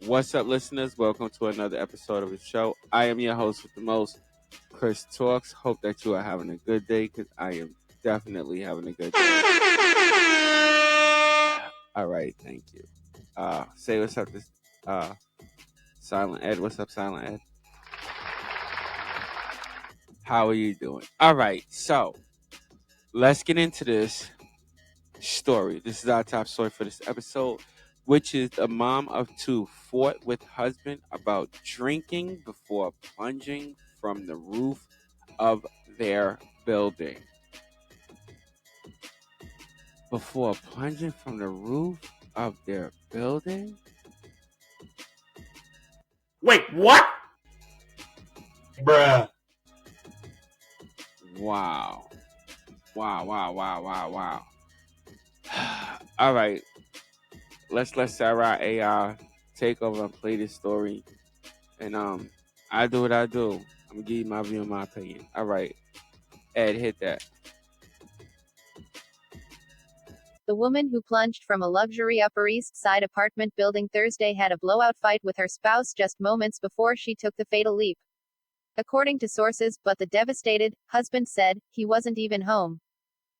What's up, listeners? Welcome to another episode of the show. I am your host with the most, Chris Talks. Hope that you are having a good day because I am definitely having a good day. All right, thank you. Say what's up to Silent Ed. What's up, Silent Ed? How are you doing? All right, so let's get into this story. This is our top story for this episode, which is the mom of two fought with husband about drinking before plunging from the roof of their building. Before plunging from the roof of their building? Wait, what? Bruh. Wow. All right. Let's let Sarah AI take over and play this story. And I do what I do. I'm gonna give you my view and my opinion. All right. Ed, hit that. The woman who plunged from a luxury Upper East Side apartment building Thursday had a blowout fight with her spouse just moments before she took the fatal leap. According to sources, but the devastated husband said he wasn't even home.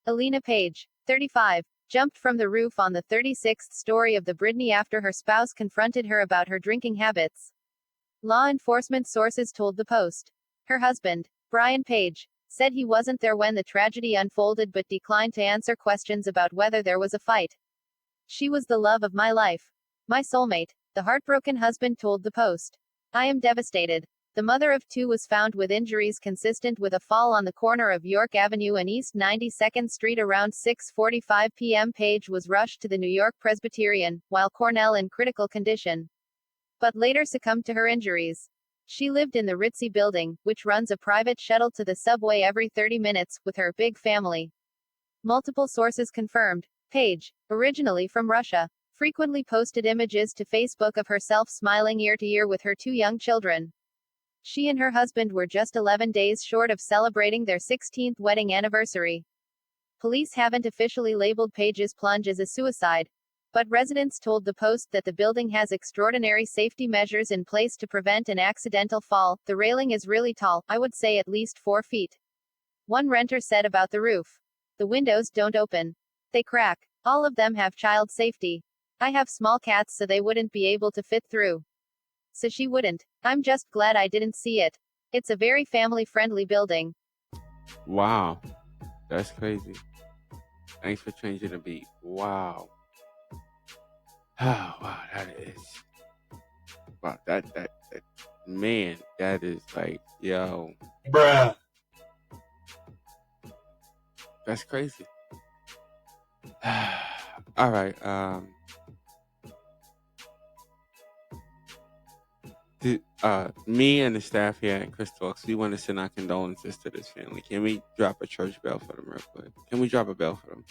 Alina Page, 35, jumped from the roof on the 36th story of the Brittany after her spouse confronted her about her drinking habits. Law enforcement sources told the Post. Her husband, Brian Page, said he wasn't there when the tragedy unfolded but declined to answer questions about whether there was a fight. She was the love of my life. My soulmate, the heartbroken husband told the Post. I am devastated. The mother of two was found with injuries consistent with a fall on the corner of York Avenue and East 92nd Street around 6:45 p.m. Page was rushed to the New York Presbyterian, while Cornell in critical condition, but later succumbed to her injuries. She lived in the Ritzy building, which runs a private shuttle to the subway every 30 minutes, with her big family. Multiple sources confirmed. Page, originally from Russia, frequently posted images to Facebook of herself smiling ear to ear with her two young children. She and her husband were just 11 days short of celebrating their 16th wedding anniversary. Police haven't officially labeled Page's plunge as a suicide, but residents told the Post that the building has extraordinary safety measures in place to prevent an accidental fall. The railing is really tall, I would say at least 4 feet. One renter said about the roof. The windows don't open. They crack. All of them have child safety. I have small cats so they wouldn't be able to fit through. So she wouldn't. I'm just glad I didn't see it. It's a very family-friendly building. Wow. That's crazy. Thanks for changing the beat. Wow. Oh, wow, that is. Wow, that man, that is like, yo, Bruh. that's crazy. All right, me and the staff here at Chris Talks, we want to send our condolences to this family. Can we drop a church bell for them real quick? Can we drop a bell for them?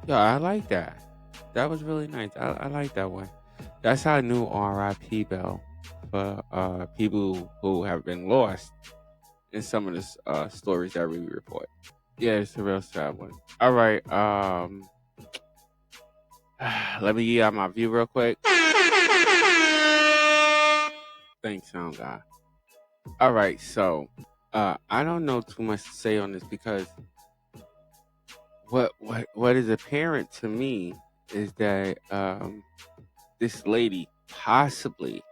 Yeah, I like that. That was really nice. I like that one. That's our new RIP bell for people who have been lost in some of the stories that we report. Yeah, it's a real sad one. All right, let me get out my view real quick. Thanks, sound guy. All right, so I don't know too much to say on this because what is apparent to me is that this lady possibly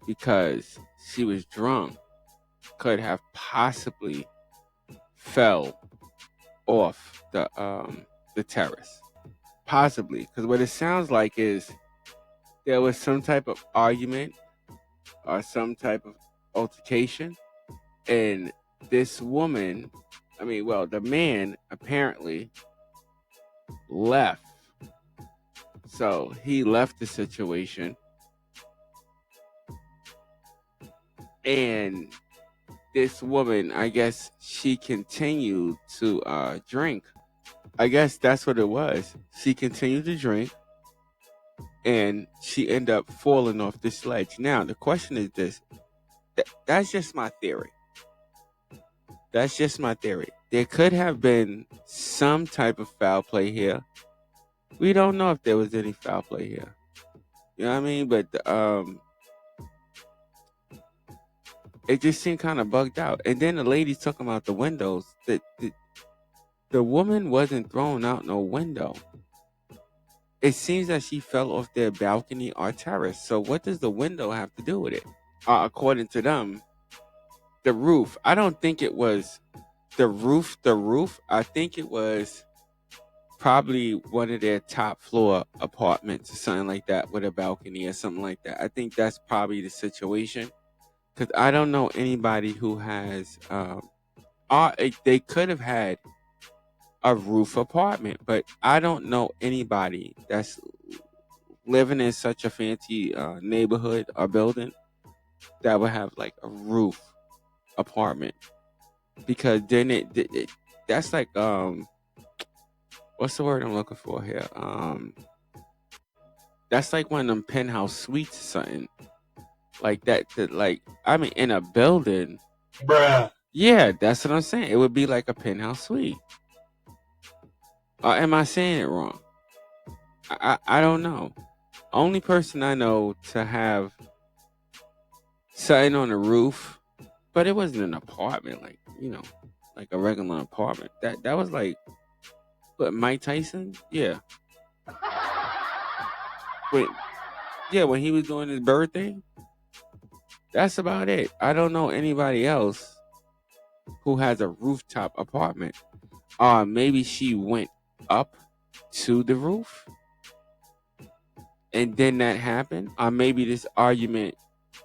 because she was drunk could have possibly fell off the terrace, possibly, because what it sounds like is there was some type of argument or some type of altercation, and this woman, the man apparently left. So he left the situation, and this woman, I guess she continued to drink. I guess that's what it was. She continued to drink, and she ended up falling off the sledge. Now, the question is this. That's just my theory. That's just my theory. There could have been some type of foul play here. We don't know if there was any foul play here. You know what I mean? But it just seemed kind of bugged out. And then the lady's talking about the windows. The woman wasn't thrown out no window. It seems that she fell off their balcony or terrace. So what does the window have to do with it? According to them, the roof. I don't think it was the roof. The roof. I think it was probably one of their top floor apartments or something like that with a balcony or something like that. I think that's probably the situation because I don't know anybody who has. They could have had a roof apartment, but I don't know anybody that's living in such a fancy neighborhood or building that would have like a roof apartment because then that's like what's the word I'm looking for here? That's like one of them penthouse suites or something like that. That like I mean, in a building. Bruh. Yeah, that's what I'm saying. It would be like a penthouse suite. Am I saying it wrong? I don't know. Only person I know to have something on the roof, but it wasn't an apartment, like like a regular apartment. That was like, what, Mike Tyson? Yeah, wait, yeah, when he was doing his bird thing. That's about it. I don't know anybody else who has a rooftop apartment. Maybe she went up to the roof and then that happened. Or maybe this argument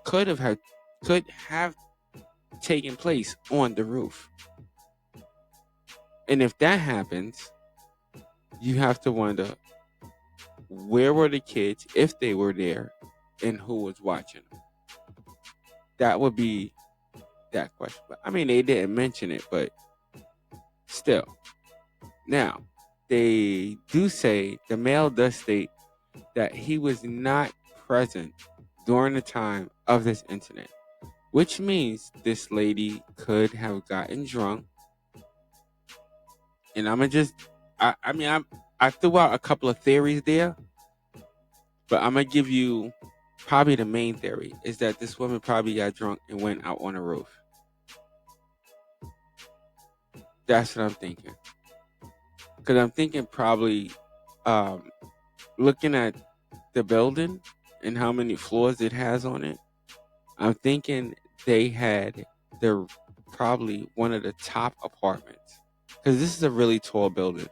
could have taken place on the roof. And if that happens, you have to wonder where were the kids if they were there and who was watching them. That would be that question. But, I mean, they didn't mention it, but still. Now, they do say, the male does state that he was not present during the time of this incident, which means this lady could have gotten drunk. And I'm gonna just, I threw out a couple of theories there, but I'm gonna give you probably the main theory is that this woman probably got drunk and went out on the roof. That's what I'm thinking. Because I'm thinking probably looking at the building and how many floors it has on it, I'm thinking they had their probably one of the top apartments because this is a really tall building,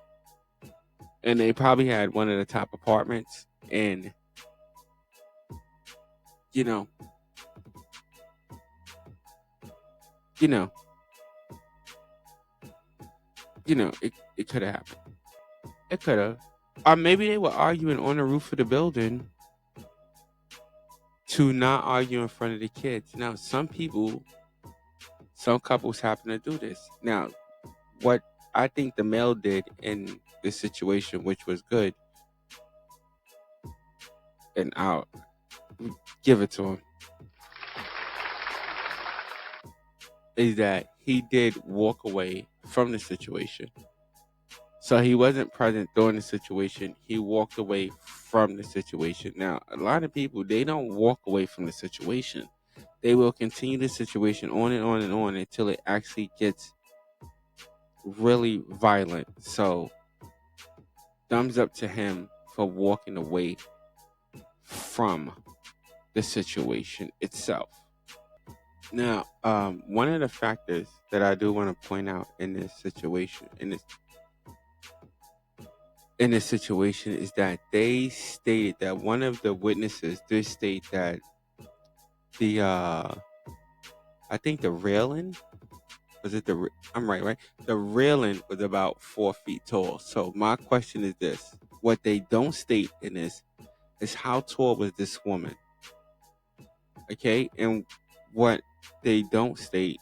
and they probably had one of the top apartments, and you know, you know, it could have happened. It could have, or maybe they were arguing on the roof of the building to not argue in front of the kids. Now, some couples happen to do this. Now, what I think the male did in this situation, which was good, and I'll give it to him, is that he did walk away from the situation. So he wasn't present during the situation. He walked away from the situation. Now, a lot of people, they don't walk away from the situation. They will continue the situation on and on and on until it actually gets really violent. So, thumbs up to him for walking away from the situation itself. Now, one of the factors that I do want to point out in this situation, is that they stated that one of the witnesses did state that the I think the railing was it the I'm right, the railing was about 4 feet tall. So my question is this: what they don't state in this is how tall was this woman? Okay, and what they don't state,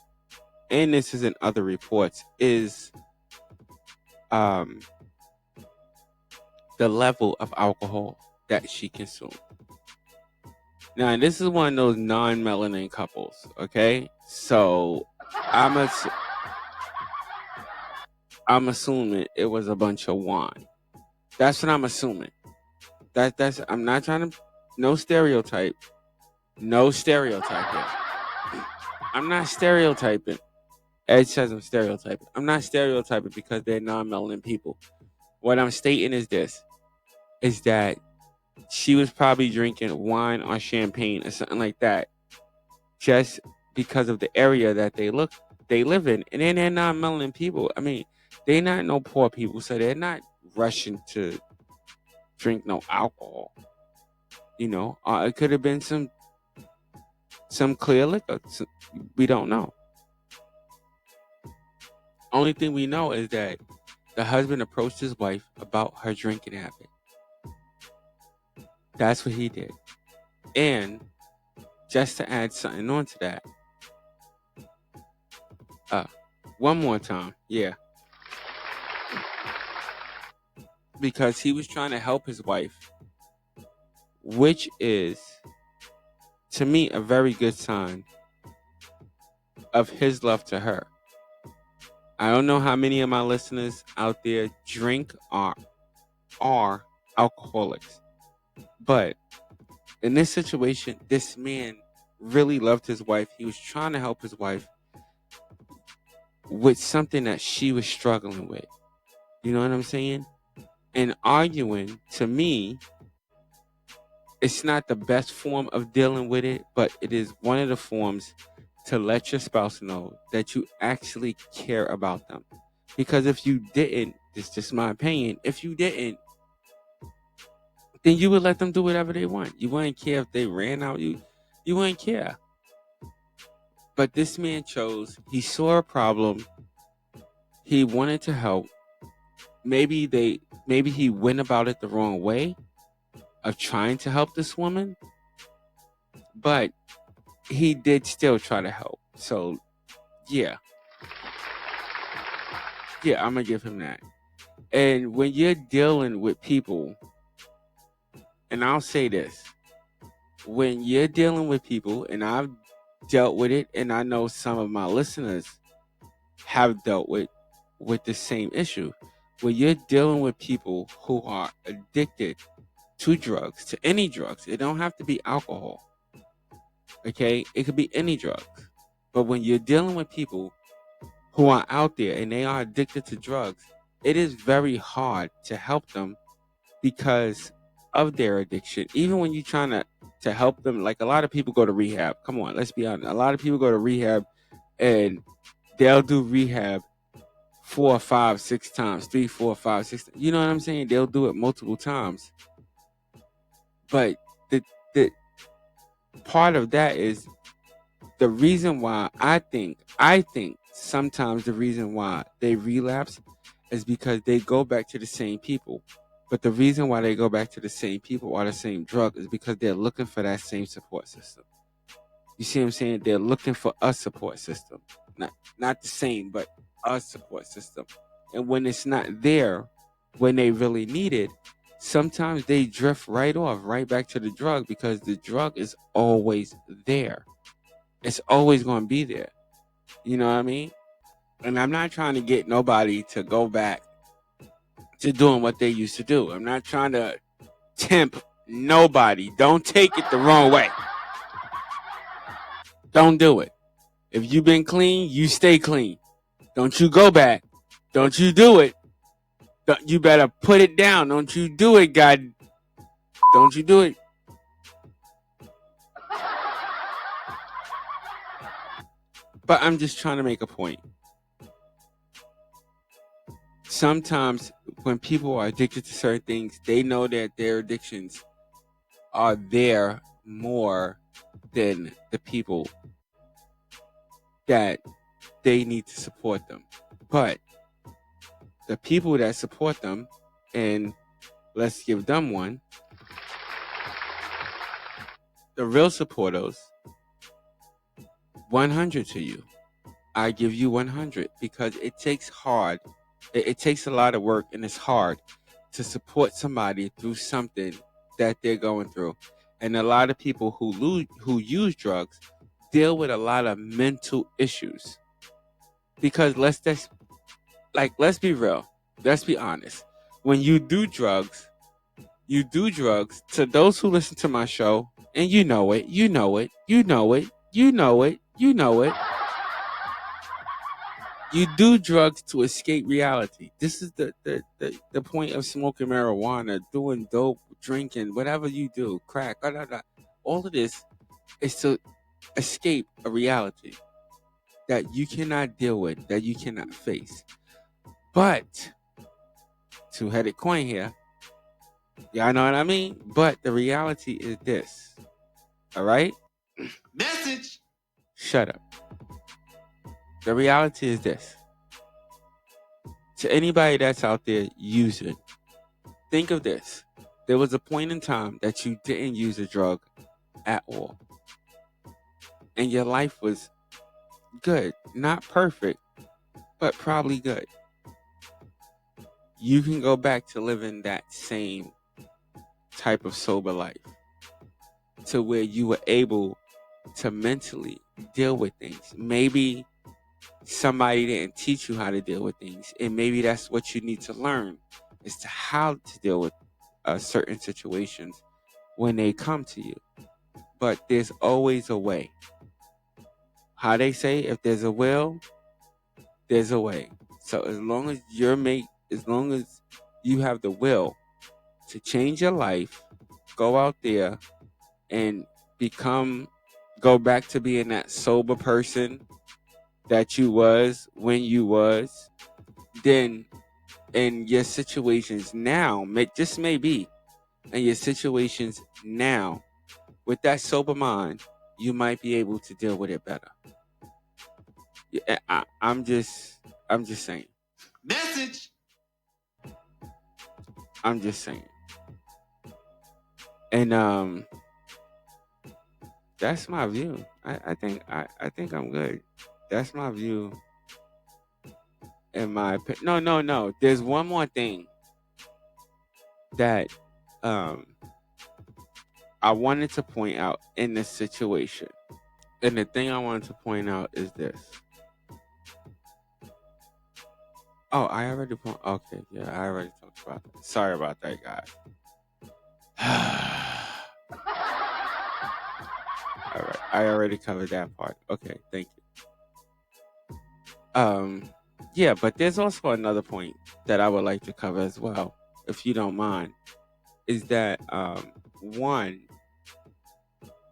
and this is in other reports, is the level of alcohol that she consumed. Now, this is one of those non-melanin couples, okay? So, I'm a, I'm assuming it was a bunch of wine. That's what I'm assuming. That's I'm not trying to no stereotype. No stereotyping. I'm not stereotyping. Ed says I'm stereotyping. I'm not stereotyping because they're non-melanin people. What I'm stating is this: is that she was probably drinking wine or champagne or something like that, just because of the area that they live in, and then they're non-melanin people. I mean, they're not no poor people, so they're not rushing to drink no alcohol. It could have been some clear liquor. We don't know. Only thing we know is that the husband approached his wife about her drinking habit. That's what he did. And just to add something on to that, one more time, yeah, because he was trying to help his wife, which is, to me, a very good sign of his love to her. I don't know how many of my listeners out there drink or are alcoholics, but in this situation, this man really loved his wife. He was trying to help his wife with something that she was struggling with. You know what I'm saying? And arguing, to me, it's not the best form of dealing with it, but it is one of the forms to let your spouse know that you actually care about them. Because if you didn't, it's just my opinion, if you didn't, then you would let them do whatever they want. You wouldn't care if they ran out. You wouldn't care. But this man chose, he saw a problem, he wanted to help. Maybe he went about it the wrong way of trying to help this woman, but he did still try to help. So yeah, I'm gonna give him that. And when you're dealing with people, and I'll say this, when you're dealing with people, and I've dealt with it, and I know some of my listeners have dealt with the same issue. When you're dealing with people who are addicted to drugs, to any drugs, it don't have to be alcohol. Okay, it could be any drugs. But when you're dealing with people who are out there and they are addicted to drugs, it is very hard to help them because of their addiction. Even when you're trying to help them, like a lot of people go to rehab. Come on, let's be honest. A lot of people go to rehab and they'll do rehab 4, 5, 6 times, 3, 4, 5, 6. You know what I'm saying? They'll do it multiple times. But the part of that is the reason why I think sometimes the reason why they relapse is because they go back to the same people. But the reason why they go back to the same people or the same drug is because they're looking for that same support system. You see what I'm saying? They're looking for a support system. Not the same, but a support system. And when it's not there, when they really need it, sometimes they drift right off, right back to the drug because the drug is always there. It's always going to be there. You know what I mean? And I'm not trying to get nobody to go back to doing what they used to do. I'm not trying to tempt nobody. Don't take it the wrong way. Don't do it. If you've been clean, you stay clean. Don't you go back. Don't you do it. You better put it down. Don't you do it, God. Don't you do it. But I'm just trying to make a point. Sometimes when people are addicted to certain things, they know that their addictions are there more than the people that they need to support them. But the people that support them, and let's give them one, the real supporters, 100 to you. I give you 100 because it takes hard. It takes a lot of work and it's hard to support somebody through something that they're going through. And a lot of people who use drugs deal with a lot of mental issues. Because Like, let's be real. Let's be honest. When you do drugs, to those who listen to my show, and you know it, you know it, you know it, you know it, you know it. You do drugs to escape reality. This is the point of smoking marijuana, doing dope, drinking, whatever you do, crack, blah, blah, blah. All of this is to escape a reality that you cannot deal with, that you cannot face. But, two-headed coin here, y'all know what I mean? But the reality is this, all right? Message. Shut up. The reality is this. To anybody that's out there using, think of this. There was a point in time that you didn't use a drug at all. And your life was good. Not perfect, but probably good. You can go back to living that same type of sober life to where you were able to mentally deal with things. Maybe somebody didn't teach you how to deal with things, and maybe that's what you need to learn as to how to deal with certain situations when they come to you. But there's always a way. How they say, if there's a will, there's a way. So as long as as long as you have the will to change your life, go out there and go back to being that sober person that you was when you was, then in your situations now, just maybe, in your situations now, with that sober mind, you might be able to deal with it better. Yeah, I'm just saying. Message. I'm just saying. And that's my view. I think I'm good. That's my view. In my opinion. No. There's one more thing that I wanted to point out in this situation. And the thing I wanted to point out is this. Oh, I already okay, yeah, I already talked about that. Sorry about that, guys. All right, I already covered that part. Okay, thank you. Yeah, but there's also another point that I would like to cover as well, if you don't mind, is that one,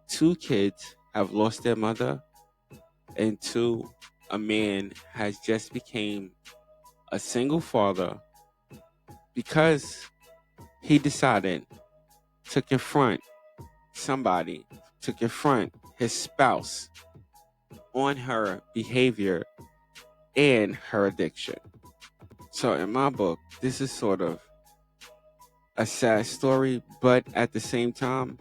two kids have lost their mother, and two, a man has just became a single father because he decided to confront his spouse on her behavior and her addiction. So in my book, this is sort of a sad story, but at the same time,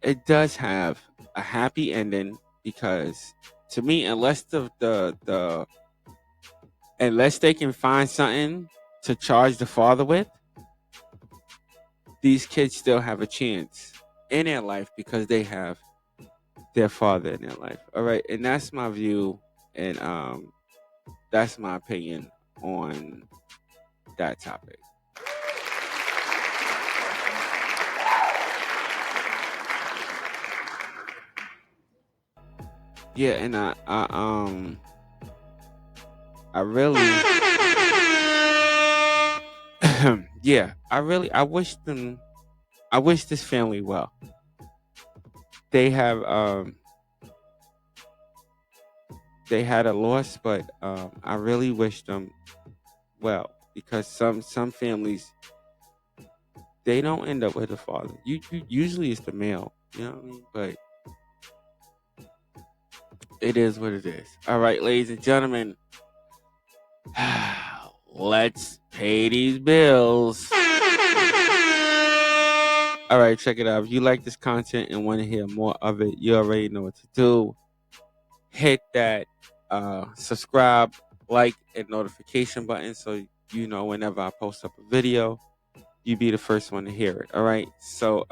it does have a happy ending because to me, unless unless they can find something to charge the father with, these kids still have a chance in their life because they have their father in their life. All right, and that's my view, and that's my opinion on that topic. Yeah, and I really yeah, I wish this family well. They have they had a loss, but I really wish them well because some families they don't end up with a father. You usually it's the male, you know what I mean? But it is what it is. All right, ladies and gentlemen, let's pay these bills. All right, check it out. If you like this content and want to hear more of it, you already know what to do. Hit that subscribe, like, and notification button so you know whenever I post up a video, you be the first one to hear it. All right. So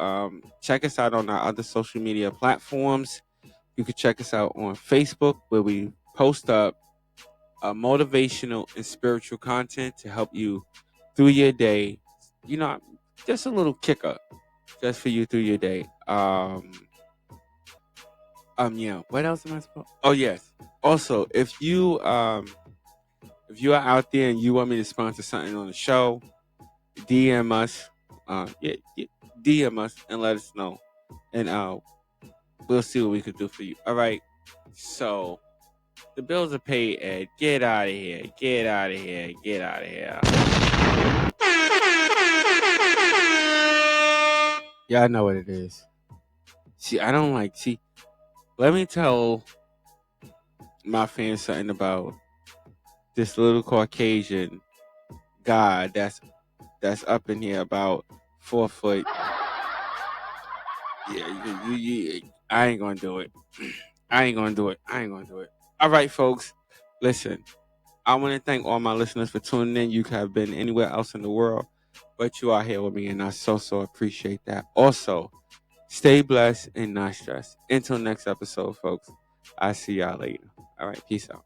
check us out on our other social media platforms. You can check us out on Facebook where we post up motivational and spiritual content to help you through your day. You know, just a little kicker just for you through your day. Yeah. What else am I supposed? Oh, yes. Also, if you are out there and you want me to sponsor something on the show, DM us. Yeah, DM us and let us know, and we'll see what we can do for you. All right. So the bills are paid. Ed, get out of here. Get out of here. Get out of here. Yeah, I know what it is. See, I don't like. See, let me tell my fans something about this little Caucasian guy that's up in here about 4 foot. Yeah, I ain't gonna do it. I ain't gonna do it. I ain't gonna do it. All right, folks. Listen, I want to thank all my listeners for tuning in. You could have been anywhere else in the world, but you are here with me, and I so appreciate that. Also, stay blessed and not stressed. Until next episode, folks. I see y'all later. All right, peace out.